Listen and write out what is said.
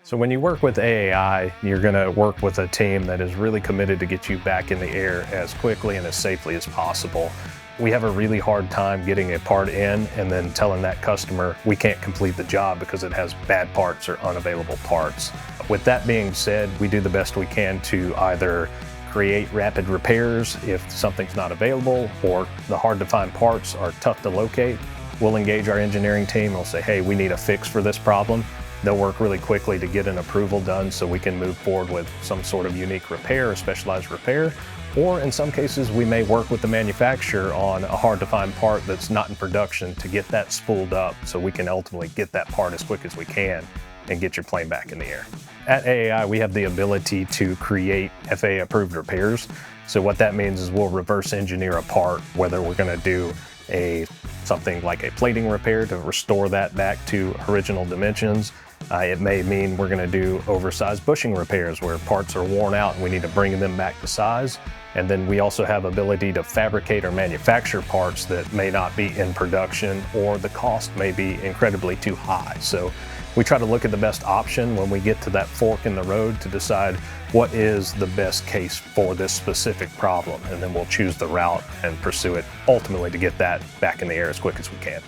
So when you work with AAI, you're going to work with a team that is really committed to get you back in the air as quickly and as safely as possible. We have a really hard time getting a part in and then telling that customer we can't complete the job because it has bad parts or unavailable parts. With that being said, we do the best we can to either create rapid repairs if something's not available or the hard to find parts are tough to locate. We'll engage our engineering team and we'll say, hey, we need a fix for this problem. They'll work really quickly to get an approval done so we can move forward with some sort of unique repair or specialized repair. Or in some cases, we may work with the manufacturer on a hard to find part that's not in production to get that spooled up so we can ultimately get that part as quick as we can and get your plane back in the air. At AAI, we have the ability to create FAA-approved repairs. So what that means is we'll reverse engineer a part, whether we're going to do something like a plating repair to restore that back to original dimensions. It may mean we're going to do oversized bushing repairs where parts are worn out and we need to bring them back to size. And then we also have ability to fabricate or manufacture parts that may not be in production or the cost may be incredibly too high. So we try to look at the best option when we get to that fork in the road to decide what is the best case for this specific problem. And then we'll choose the route and pursue it ultimately to get that back in the air as quick as we can.